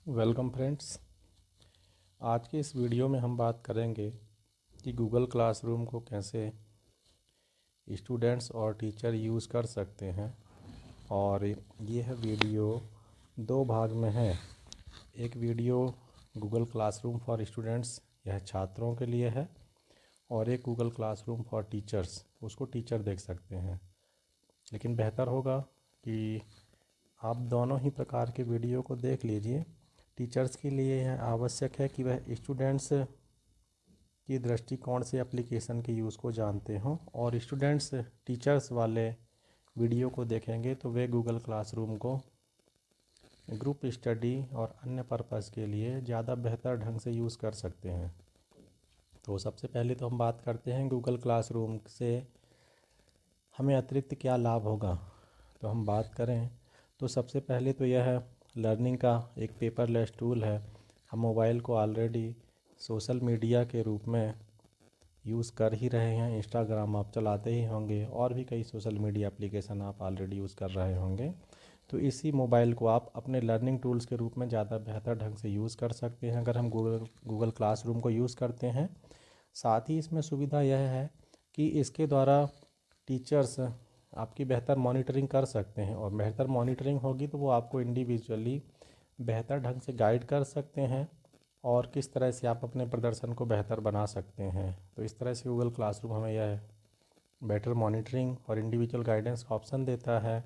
Welcome friends. आज के इस वीडियो में हम बात करेंगे कि गूगल क्लासरूम को कैसे स्टूडेंट्स और टीचर यूज़ कर सकते हैं। और यह वीडियो दो भाग में है। एक video Google classroom for students, यह छात्रों के लिए है, और एक गूगल क्लासरूम फॉर टीचर्स, उसको टीचर देख सकते हैं। लेकिन बेहतर होगा कि आप दोनों ही प्रकार के वीडियो को देख लीजिए। टीचर्स के लिए यह आवश्यक है कि वह स्टूडेंट्स की दृष्टिकोण से एप्लीकेशन के यूज़ को जानते हों, और स्टूडेंट्स टीचर्स वाले वीडियो को देखेंगे तो वे गूगल क्लासरूम को ग्रुप स्टडी और अन्य पर्पज़ के लिए ज़्यादा बेहतर ढंग से यूज़ कर सकते हैं। तो सबसे पहले तो हम बात करते हैं गूगल क्लासरूम से हमें अतिरिक्त क्या लाभ होगा। तो हम बात करें तो सबसे पहले तो यह लर्निंग का एक पेपरलेस टूल है। हम मोबाइल को ऑलरेडी सोशल मीडिया के रूप में यूज़ कर ही रहे हैं। इंस्टाग्राम आप चलाते ही होंगे, और भी कई सोशल मीडिया एप्लीकेशन आप ऑलरेडी यूज़ कर रहे होंगे। तो इसी मोबाइल को आप अपने लर्निंग टूल्स के रूप में ज़्यादा बेहतर ढंग से यूज़ कर सकते हैं अगर हम गूगल क्लासरूम को यूज़ करते हैं। साथ ही इसमें सुविधा यह है कि इसके द्वारा टीचर्स आपकी बेहतर मॉनिटरिंग कर सकते हैं, और बेहतर मॉनिटरिंग होगी तो वो आपको इंडिविजुअली बेहतर ढंग से गाइड कर सकते हैं और किस तरह से आप अपने प्रदर्शन को बेहतर बना सकते हैं। तो इस तरह से गूगल क्लासरूम हमें यह बेटर मॉनिटरिंग और इंडिविजुअल गाइडेंस का ऑप्शन देता है।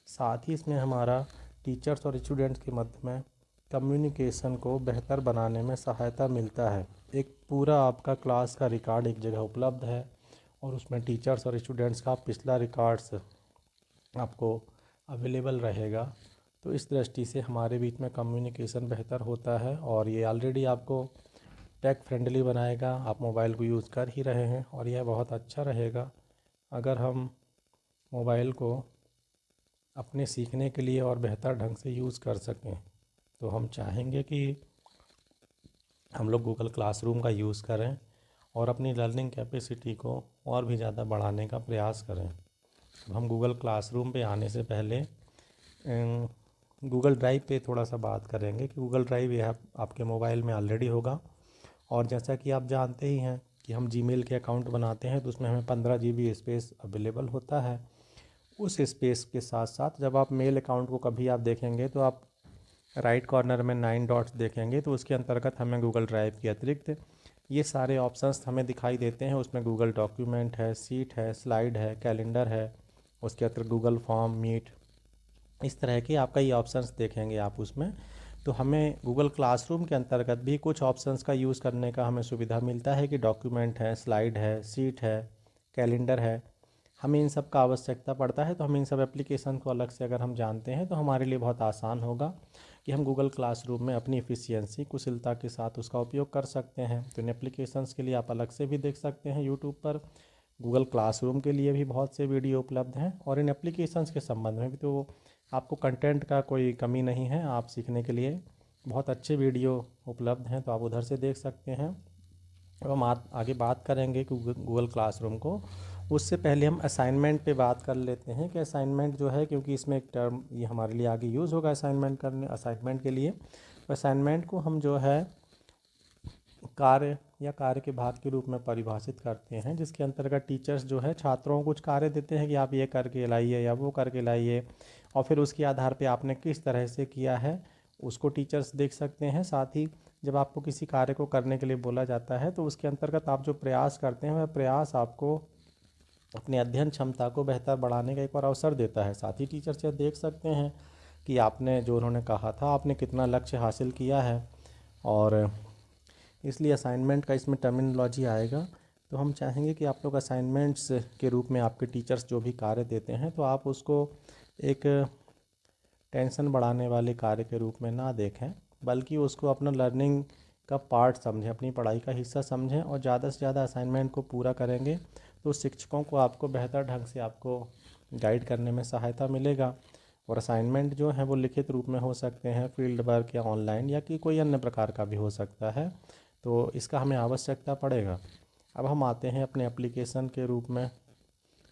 साथ ही इसमें हमारा टीचर्स और स्टूडेंट्स के मध्य में कम्युनिकेशन को बेहतर बनाने में सहायता मिलता है। एक पूरा आपका क्लास का रिकॉर्ड एक जगह उपलब्ध है, और उसमें टीचर्स और स्टूडेंट्स का पिछला रिकॉर्ड्स आपको अवेलेबल रहेगा। तो इस दृष्टि से हमारे बीच में कम्युनिकेशन बेहतर होता है, और ये ऑलरेडी आपको टेक फ्रेंडली बनाएगा। आप मोबाइल को यूज़ कर ही रहे हैं, और यह बहुत अच्छा रहेगा अगर हम मोबाइल को अपने सीखने के लिए और बेहतर ढंग से यूज़ कर सकें। तो हम चाहेंगे कि हम लोग गूगल क्लासरूम का यूज़ करें और अपनी लर्निंग कैपेसिटी को और भी ज़्यादा बढ़ाने का प्रयास करें। हम गूगल क्लासरूम पे आने से पहले गूगल ड्राइव पे थोड़ा सा बात करेंगे कि गूगल ड्राइव यह आपके मोबाइल में ऑलरेडी होगा। और जैसा कि आप जानते ही हैं कि हम जीमेल के अकाउंट बनाते हैं तो उसमें हमें 15 GB स्पेस अवेलेबल होता है। उस स्पेस के साथ साथ जब आप मेल अकाउंट को कभी आप देखेंगे तो आप राइट कॉर्नर में 9 डॉट्स देखेंगे, तो उसके अंतर्गत हमें गूगल ड्राइव के अतिरिक्त ये सारे ऑप्शंस हमें दिखाई देते हैं। उसमें गूगल डॉक्यूमेंट है, सीट है, स्लाइड है, कैलेंडर है, उसके अतिरिक्त गूगल फॉर्म, मीट, इस तरह के आपका ये ऑप्शंस देखेंगे आप उसमें। तो हमें गूगल क्लासरूम के अंतर्गत भी कुछ ऑप्शंस का यूज़ करने का हमें सुविधा मिलता है कि डॉक्यूमेंट है, स्लाइड है, सीट है, कैलेंडर है। हमें इन सब का आवश्यकता पड़ता है, तो हम इन सब एप्लीकेशन को अलग से अगर हम जानते हैं तो हमारे लिए बहुत आसान होगा कि हम गूगल क्लासरूम में अपनी एफिशिएंसी, कुशलता के साथ उसका उपयोग कर सकते हैं। तो इन एप्लीकेशंस के लिए आप अलग से भी देख सकते हैं यूट्यूब पर। गूगल क्लासरूम के लिए भी बहुत से वीडियो उपलब्ध हैं, और इन एप्लीकेशंस के संबंध में भी तो आपको कंटेंट का कोई कमी नहीं है। आप सीखने के लिए बहुत अच्छे वीडियो उपलब्ध हैं, तो आप उधर से देख सकते हैं। अब हम आगे बात करेंगे गूगल क्लासरूम को। उससे पहले हम असाइनमेंट पे बात कर लेते हैं कि असाइनमेंट जो है, क्योंकि इसमें एक टर्म ये हमारे लिए आगे यूज़ होगा असाइनमेंट के लिए। तो असाइनमेंट को हम जो है कार्य या कार्य के भाग के रूप में परिभाषित करते हैं, जिसके अंतर्गत टीचर्स जो है छात्रों को कुछ कार्य देते हैं कि आप ये करके लाइए या वो करके लाइए, और फिर उसके आधार पे आपने किस तरह से किया है उसको टीचर्स देख सकते हैं। साथ ही जब आपको किसी कार्य को करने के लिए बोला जाता है तो उसके अंतर्गत आप जो प्रयास करते हैं वह प्रयास आपको अपनी अध्ययन क्षमता को बेहतर बढ़ाने का एक और अवसर देता है। साथ ही टीचर्स यह देख सकते हैं कि आपने जो उन्होंने कहा था आपने कितना लक्ष्य हासिल किया है, और इसलिए असाइनमेंट का इसमें टर्मिनोलॉजी आएगा। तो हम चाहेंगे कि आप लोग असाइनमेंट्स के रूप में आपके टीचर्स जो भी कार्य देते हैं तो आप उसको एक टेंशन बढ़ाने वाले कार्य के रूप में ना देखें, बल्कि उसको अपना लर्निंग का पार्ट समझें, अपनी पढ़ाई का हिस्सा समझें, और ज़्यादा से ज़्यादा असाइनमेंट को पूरा करेंगे तो शिक्षकों को आपको बेहतर ढंग से आपको गाइड करने में सहायता मिलेगा। और असाइनमेंट जो है वो लिखित रूप में हो सकते हैं, फील्ड वर्क या ऑनलाइन, या कि कोई अन्य प्रकार का भी हो सकता है। तो इसका हमें आवश्यकता पड़ेगा। अब हम आते हैं अपने एप्लीकेशन के रूप में।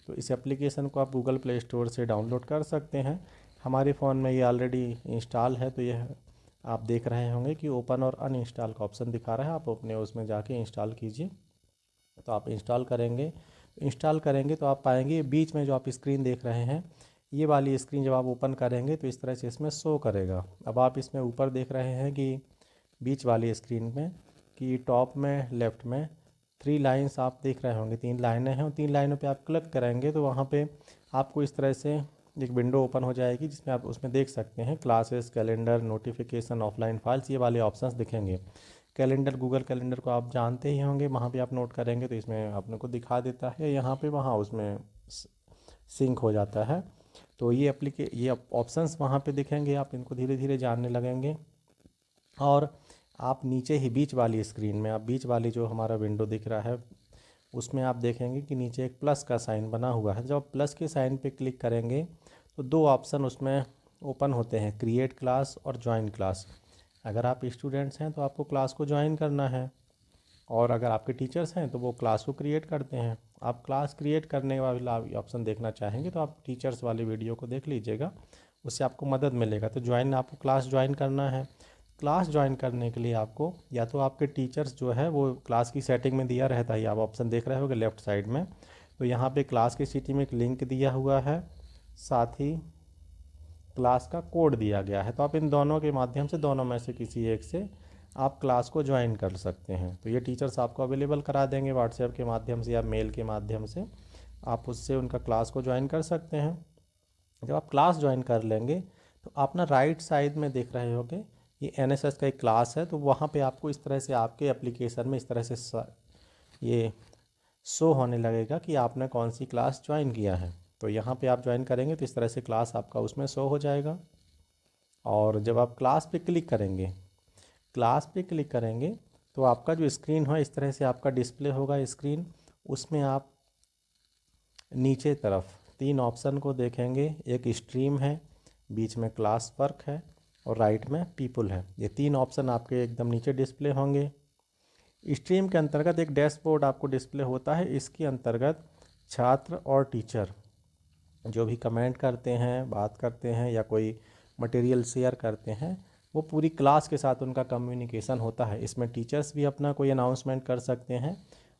तो इस एप्लीकेशन को आप गूगल प्ले स्टोर से डाउनलोड कर सकते हैं। हमारे फ़ोन में ये ऑलरेडी इंस्टॉल है, तो यह आप देख रहे होंगे कि ओपन और अनइंस्टॉल का ऑप्शन दिखा रहा है। आप अपने उसमें जाके इंस्टॉल कीजिए। तो आप इंस्टॉल करेंगे तो आप पाएंगे बीच में जो आप स्क्रीन देख रहे हैं, ये वाली स्क्रीन जब आप ओपन करेंगे तो इस तरह से इसमें शो करेगा। अब आप इसमें ऊपर देख रहे हैं कि बीच वाली स्क्रीन में कि टॉप में लेफ़्ट में 3 लाइन्स आप देख रहे होंगे, 3 लाइनें हैं, और 3 लाइनों पे आप क्लिक करेंगे तो वहाँ पे आपको इस तरह से एक विंडो ओपन हो जाएगी, जिसमें आप उसमें देख सकते हैं classes, calendar, notification, offline files, ये वाले ऑप्शंस दिखेंगे। कैलेंडर, गूगल कैलेंडर को आप जानते ही होंगे, वहाँ पे आप नोट करेंगे तो इसमें अपने को दिखा देता है, यहाँ पे वहाँ उसमें सिंक हो जाता है। तो ये ऑप्शंस वहाँ पे दिखेंगे, आप इनको धीरे धीरे जानने लगेंगे। और आप नीचे ही बीच वाली स्क्रीन में, आप बीच वाली जो हमारा विंडो दिख रहा है उसमें आप देखेंगे कि नीचे एक प्लस का साइन बना हुआ है। जब आप प्लस के साइन पे क्लिक करेंगे तो 2 ऑप्शन उसमें ओपन होते हैं, क्रिएट क्लास और ज्वाइन क्लास। अगर आप स्टूडेंट्स हैं तो आपको क्लास को ज्वाइन करना है, और अगर आपके टीचर्स हैं तो वो क्लास को क्रिएट करते हैं। आप क्लास क्रिएट करने वाला ऑप्शन देखना चाहेंगे तो आप टीचर्स वाली वीडियो को देख लीजिएगा, उससे आपको मदद मिलेगा। तो आपको क्लास ज्वाइन करना है। क्लास ज्वाइन करने के लिए आपको या तो आपके टीचर्स जो है वो क्लास की सेटिंग में दिया रहता है, आप ऑप्शन देख रहे होंगे लेफ़्ट साइड में, तो यहाँ पे क्लास की सिटी में एक लिंक दिया हुआ है, साथ ही क्लास का कोड दिया गया है। तो आप इन दोनों के माध्यम से, दोनों में से किसी एक से आप क्लास को ज्वाइन कर सकते हैं। तो ये टीचर्स आपको अवेलेबल करा देंगे व्हाट्सएप के माध्यम से या मेल के माध्यम से, आप उससे उनका क्लास को ज्वाइन कर सकते हैं। जब आप क्लास ज्वाइन कर लेंगे तो अपना राइट साइड में देख रहे होंगे ये एनएसएस का एक क्लास है, तो वहाँ पे आपको इस तरह से आपके एप्लीकेशन में इस तरह से ये शो होने लगेगा कि आपने कौन सी क्लास ज्वाइन किया है। तो यहाँ पे आप ज्वाइन करेंगे तो इस तरह से क्लास आपका उसमें शो हो जाएगा। और जब आप क्लास पे क्लिक करेंगे तो आपका जो स्क्रीन है इस तरह से आपका डिस्प्ले होगा स्क्रीन। उसमें आप नीचे तरफ 3 ऑप्शन को देखेंगे, एक स्ट्रीम है, बीच में क्लास वर्क है और राइट में पीपल है। ये 3 ऑप्शन आपके एकदम नीचे डिस्प्ले होंगे। स्ट्रीम के अंतर्गत एक डैशबोर्ड आपको डिस्प्ले होता है, इसके अंतर्गत छात्र और टीचर जो भी कमेंट करते हैं, बात करते हैं या कोई मटेरियल शेयर करते हैं, वो पूरी क्लास के साथ उनका कम्युनिकेशन होता है। इसमें टीचर्स भी अपना कोई अनाउंसमेंट कर सकते हैं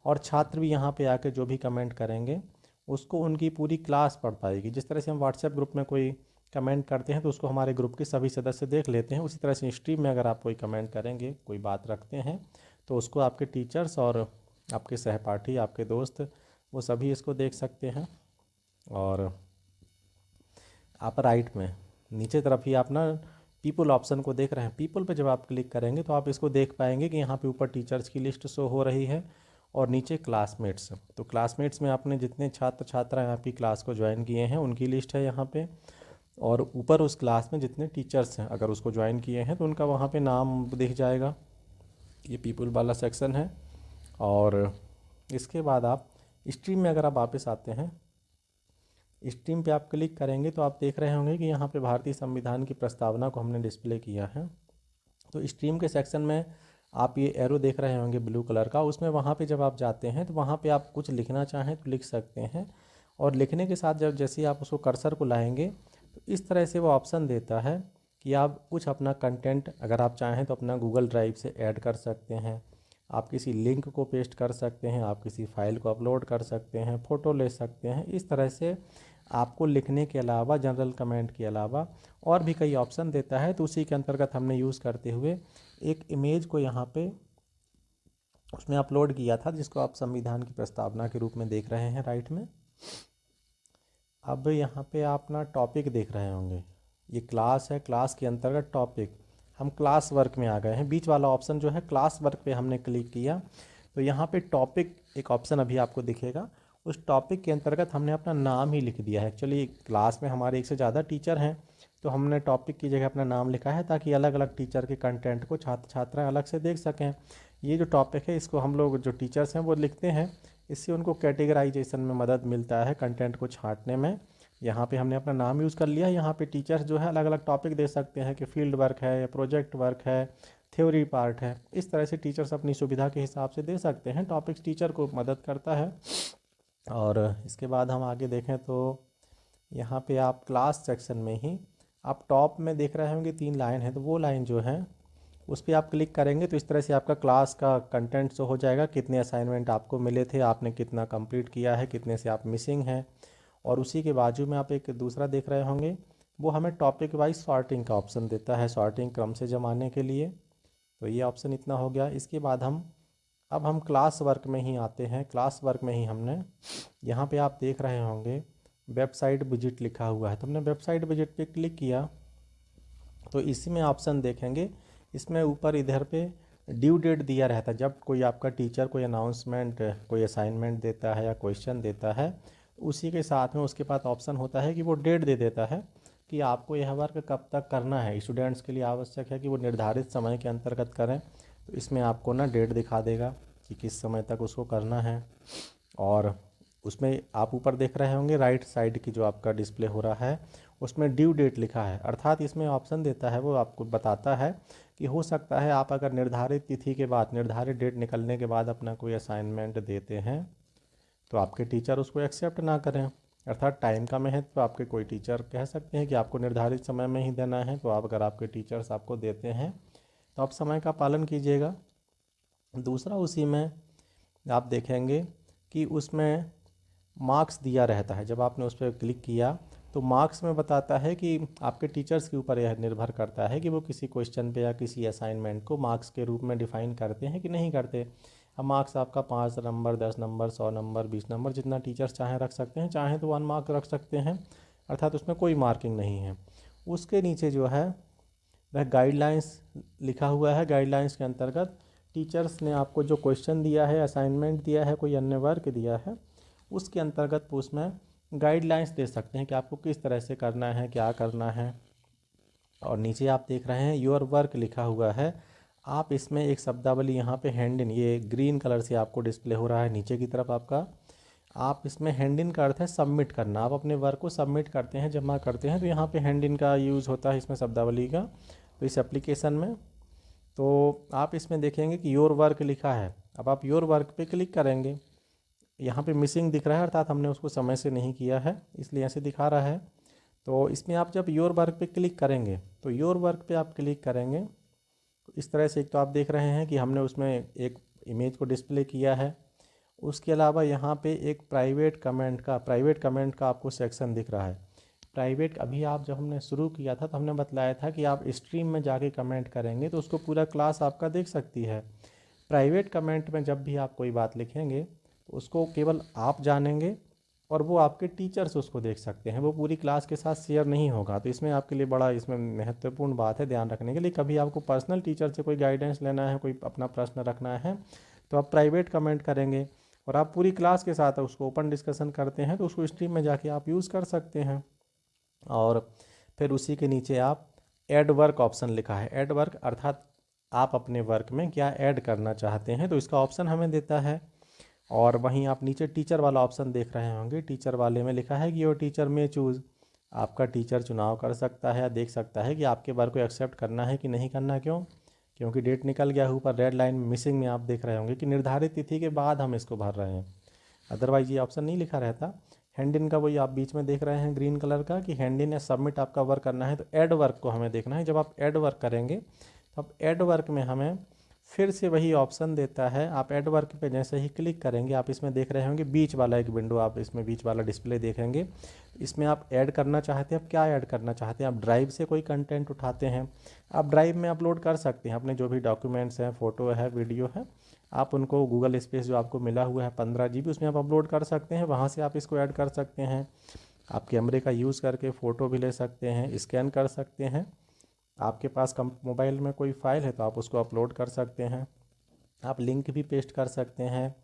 और छात्र भी यहाँ पे आके जो भी कमेंट करेंगे उसको उनकी पूरी क्लास पढ़ पाएगी। जिस तरह से हम व्हाट्सएप ग्रुप में कोई कमेंट करते हैं तो उसको हमारे ग्रुप के सभी सदस्य देख लेते हैं, उसी तरह से स्ट्रीम में अगर आप कोई कमेंट करेंगे, कोई बात रखते हैं, तो उसको आपके टीचर्स और आपके सहपाठी, आपके दोस्त, वो सभी इसको देख सकते हैं। और आप राइट में नीचे तरफ ही आप ना पीपल ऑप्शन को देख रहे हैं। पीपल पे जब आप क्लिक करेंगे तो आप इसको देख पाएंगे कि यहाँ पे ऊपर टीचर्स की लिस्ट शो हो रही है और नीचे क्लासमेट्स। तो क्लासमेट्स में आपने जितने छात्र छात्राएँ आपकी क्लास को ज्वाइन किए हैं उनकी लिस्ट है यहाँ पे, और ऊपर उस क्लास में जितने टीचर्स हैं अगर उसको ज्वाइन किए हैं तो उनका वहाँ पे नाम दिख जाएगा। ये पीपल वाला सेक्शन है। और इसके बाद आप स्ट्रीम में अगर आप वापस आते हैं, स्ट्रीम पे आप क्लिक करेंगे तो आप देख रहे होंगे कि यहाँ पे भारतीय संविधान की प्रस्तावना को हमने डिस्प्ले किया है। तो स्ट्रीम के सेक्शन में आप ये एरो देख रहे होंगे ब्लू कलर का, उसमें वहाँ पे जब आप जाते हैं तो वहाँ पे आप कुछ लिखना चाहें तो लिख सकते हैं, और लिखने के साथ जब जैसे ही आप उसको कर्सर को लाएंगे तो इस तरह से वो ऑप्शन देता है कि आप कुछ अपना कंटेंट अगर आप चाहें तो अपना गूगल ड्राइव से ऐड कर सकते हैं, आप किसी लिंक को पेस्ट कर सकते हैं, आप किसी फाइल को अपलोड कर सकते हैं, फ़ोटो ले सकते हैं। इस तरह से आपको लिखने के अलावा, जनरल कमेंट के अलावा और भी कई ऑप्शन देता है। तो उसी के अंतर्गत हमने यूज़ करते हुए एक इमेज को यहाँ पे उसमें अपलोड किया था, जिसको आप संविधान की प्रस्तावना के रूप में देख रहे हैं राइट में। अब यहाँ पे आप ना टॉपिक देख रहे होंगे, ये क्लास है, क्लास के अंतर्गत टॉपिक, हम क्लास वर्क में आ गए हैं। बीच वाला ऑप्शन जो है क्लास वर्क पे हमने क्लिक किया तो यहाँ पे टॉपिक एक ऑप्शन अभी आपको दिखेगा, उस टॉपिक के अंतर्गत हमने अपना नाम ही लिख दिया है। एक्चुअली क्लास में हमारे 1 से ज़्यादा टीचर हैं तो हमने टॉपिक की जगह अपना नाम लिखा है ताकि अलग अलग टीचर के कंटेंट को छात्र छात्राएँ अलग से देख सकें। ये जो टॉपिक है इसको हम लोग जो टीचर्स हैं वो लिखते हैं, इससे उनको कैटेगराइजेशन में मदद मिलता है, कंटेंट को छांटने में। यहाँ पे हमने अपना नाम यूज़ कर लिया। यहाँ पे टीचर्स जो है अलग अलग टॉपिक दे सकते हैं कि फील्ड वर्क है या प्रोजेक्ट वर्क है, थ्योरी पार्ट है। इस तरह से टीचर्स अपनी सुविधा के हिसाब से दे सकते हैं, टॉपिक्स टीचर को मदद करता है। और इसके बाद हम आगे देखें तो यहाँ पे आप क्लास सेक्शन में ही आप टॉप में देख रहे होंगे 3 लाइन है, तो वो लाइन जो है उस पर आप क्लिक करेंगे तो इस तरह से आपका क्लास का कंटेंट शो हो जाएगा, कितने असाइनमेंट आपको मिले थे, आपने कितना कंप्लीट किया है, कितने से आप मिसिंग हैं। और उसी के बाजू में आप एक दूसरा देख रहे होंगे, वो हमें टॉपिक वाइज सॉर्टिंग का ऑप्शन देता है, सॉर्टिंग क्रम से जमाने के लिए। तो ये ऑप्शन इतना हो गया। इसके बाद अब हम क्लास वर्क में ही आते हैं। क्लास वर्क में ही हमने यहाँ पे आप देख रहे होंगे वेबसाइट विजिट लिखा हुआ है, तो हमने वेबसाइट विजिट पे क्लिक किया तो इसी में ऑप्शन देखेंगे, इसमें ऊपर इधर पे ड्यू डेट दिया रहता है। जब कोई आपका टीचर कोई अनाउंसमेंट कोई असाइनमेंट देता है या क्वेश्चन देता है, तो उसी के साथ में उसके पास ऑप्शन होता है कि वो डेट दे देता है कि आपको यह वर्क कब तक करना है। स्टूडेंट्स के लिए आवश्यक है कि वो निर्धारित समय के अंतर्गत करें, तो इसमें आपको ना डेट दिखा देगा कि किस समय तक उसको करना है। और उसमें आप ऊपर देख रहे होंगे राइट साइड की जो आपका डिस्प्ले हो रहा है, उसमें ड्यू डेट लिखा है, अर्थात इसमें ऑप्शन देता है, वो आपको बताता है कि हो सकता है आप अगर निर्धारित तिथि के बाद, निर्धारित डेट निकलने के बाद अपना कोई असाइनमेंट देते हैं तो आपके टीचर उसको एक्सेप्ट ना करें। अर्थात टाइम का महत्व, तो आपके कोई टीचर कह सकते हैं कि आपको निर्धारित समय में ही देना है, तो आप अगर आपके टीचर्स आपको देते हैं तो आप समय का पालन कीजिएगा। दूसरा उसी में आप देखेंगे कि उसमें मार्क्स दिया रहता है। जब आपने उस पर क्लिक किया तो मार्क्स में बताता है कि आपके टीचर्स के ऊपर यह निर्भर करता है कि वो किसी क्वेश्चन पे या किसी असाइनमेंट को मार्क्स के रूप में डिफ़ाइन करते हैं कि नहीं करते। अब मार्क्स आपका 5 नंबर, 10 नंबर, 100 नंबर, 20 नंबर, जितना टीचर्स चाहें रख सकते हैं, चाहें तो 1 मार्क रख सकते हैं, अर्थात उसमें कोई मार्किंग नहीं है। उसके नीचे जो है वह गाइडलाइंस लिखा हुआ है। गाइडलाइंस के अंतर्गत टीचर्स ने आपको जो क्वेश्चन दिया है, असाइनमेंट दिया है, कोई अन्य वर्क दिया है, उसके अंतर्गत उसमें गाइडलाइंस दे सकते हैं कि आपको किस तरह से करना है, क्या करना है। और नीचे आप देख रहे हैं योर वर्क लिखा हुआ है। आप इसमें एक शब्दावली यहाँ पे हैंड इन, ये ग्रीन कलर से आपको डिस्प्ले हो रहा है नीचे की तरफ आपका। आप इसमें हैंड इन का अर्थ है सबमिट करना। आप अपने वर्क को सबमिट करते हैं, जमा करते हैं, तो यहाँ पे हैंड इन का यूज़ होता है इसमें शब्दावली का। तो इस एप्लीकेशन में तो आप इसमें देखेंगे कि योर वर्क लिखा है। अब आप योर वर्क पे क्लिक करेंगे, यहाँ पे मिसिंग दिख रहा है, अर्थात हमने उसको समय से नहीं किया है इसलिए ऐसे दिखा रहा है। तो इसमें आप जब योर वर्क पे क्लिक करेंगे तो योर वर्क पे आप क्लिक करेंगे तो इस तरह से एक तो आप देख रहे हैं कि हमने उसमें एक इमेज को डिस्प्ले किया है। उसके अलावा यहाँ पे एक प्राइवेट कमेंट का आपको सेक्शन दिख रहा है। प्राइवेट अभी आप जब हमने शुरू किया था तो हमने बतलाया था कि आप स्ट्रीम में जाके कमेंट करेंगे तो उसको पूरा क्लास आपका देख सकती है। प्राइवेट कमेंट में जब भी आप कोई बात लिखेंगे तो उसको केवल आप जानेंगे और वो आपके टीचर्स उसको देख सकते हैं, वो पूरी क्लास के साथ शेयर नहीं होगा। तो इसमें आपके लिए बड़ा इसमें महत्वपूर्ण बात है ध्यान रखने के लिए। कभी आपको पर्सनल टीचर से कोई गाइडेंस लेना है, कोई अपना प्रश्न रखना है, तो आप प्राइवेट कमेंट करेंगे और आप पूरी क्लास के साथ उसको ओपन डिस्कशन करते हैं तो उसको स्ट्रीम में जाके आप यूज़ कर सकते हैं। और फिर उसी के नीचे आप ऐड वर्क ऑप्शन लिखा है। ऐड वर्क अर्थात आप अपने वर्क में क्या ऐड करना चाहते हैं, तो इसका ऑप्शन हमें देता है। और वहीं आप नीचे टीचर वाला ऑप्शन देख रहे होंगे, टीचर वाले में लिखा है कि योर टीचर में चूज़, आपका टीचर चुनाव कर सकता है या देख सकता है कि आपके वर्क को एक्सेप्ट करना है कि नहीं करना। क्यों? क्योंकि डेट निकल गया, ऊपर रेड लाइन मिसिंग में आप देख रहे होंगे कि निर्धारित तिथि के बाद हम इसको भर रहे हैं, अदरवाइज ये ऑप्शन नहीं लिखा रहता। हैंड इन का वही आप बीच में देख रहे हैं ग्रीन कलर का कि हैंड इन या सबमिट आपका वर्क करना है, तो ऐड वर्क को हमें देखना है। जब आप ऐड वर्क करेंगे तो अब ऐड वर्क में हमें फिर से वही ऑप्शन देता है। आप ऐड वर्क पे जैसे ही क्लिक करेंगे, आप इसमें देख रहे होंगे बीच वाला एक विंडो, आप इसमें बीच वाला डिस्प्ले देखेंगे। इसमें आप ऐड करना चाहते हैं, आप क्या ऐड करना चाहते हैं। आप ड्राइव से कोई कंटेंट उठाते हैं, आप ड्राइव में अपलोड कर सकते हैं अपने जो भी डॉक्यूमेंट्स हैं, फ़ोटो है, वीडियो है, आप उनको गूगल स्पेस जो आपको मिला हुआ है 15 GB, उसमें आप अपलोड कर सकते हैं, वहाँ से आप इसको ऐड कर सकते हैं। आप कैमरे का यूज़ करके फ़ोटो भी ले सकते हैं, स्कैन कर सकते हैं। आपके पास कम मोबाइल में कोई फ़ाइल है तो आप उसको अपलोड कर सकते हैं। आप लिंक भी पेस्ट कर सकते हैं।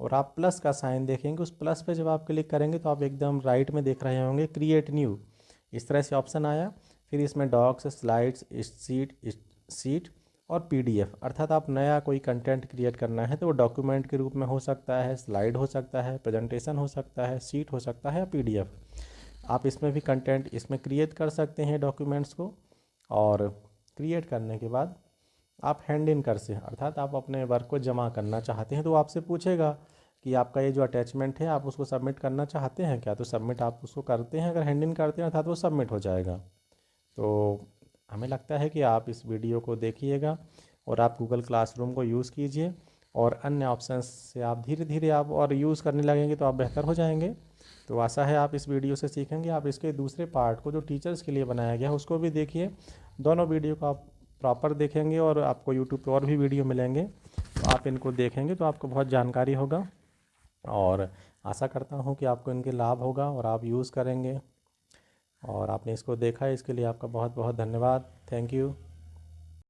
और आप प्लस का साइन देखेंगे, उस प्लस पे जब आप क्लिक करेंगे तो आप एकदम राइट में देख रहे होंगे क्रिएट न्यू, इस तरह से ऑप्शन आया। फिर इसमें डॉक्स, स्लाइड्स, सीट और पीडीएफ, अर्थात आप नया कोई कंटेंट क्रिएट करना है तो वो डॉक्यूमेंट के रूप में हो सकता है, स्लाइड हो सकता है, प्रेजेंटेशन हो सकता है, सीट हो सकता है या पीडीएफ। आप इसमें भी कंटेंट इसमें क्रिएट कर सकते हैं डॉक्यूमेंट्स को। और क्रिएट करने के बाद आप हैंड इन कर से, अर्थात आप अपने वर्क को जमा करना चाहते हैं तो आपसे पूछेगा कि आपका ये जो अटैचमेंट है आप उसको सबमिट करना चाहते हैं क्या, तो सबमिट आप उसको करते हैं। अगर हैंड इन करते हैं अर्थात वो सबमिट हो जाएगा। तो हमें लगता है कि आप इस वीडियो को देखिएगा और आप गूगल क्लासरूम को यूज़ कीजिए, और अन्य ऑप्शंस से आप धीरे धीरे आप और यूज़ करने लगेंगे तो आप बेहतर हो जाएंगे। तो आशा है आप इस वीडियो से सीखेंगे। आप इसके दूसरे पार्ट को जो टीचर्स के लिए बनाया गया है उसको भी देखिए। दोनों वीडियो को आप प्रॉपर देखेंगे और आपको यूट्यूब पर और भी वीडियो मिलेंगे, तो आप इनको देखेंगे तो आपको बहुत जानकारी होगा, और आशा करता हूँ कि आपको इनके लाभ होगा और आप यूज़ करेंगे। और आपने इसको देखा है, इसके लिए आपका बहुत बहुत धन्यवाद। Thank you.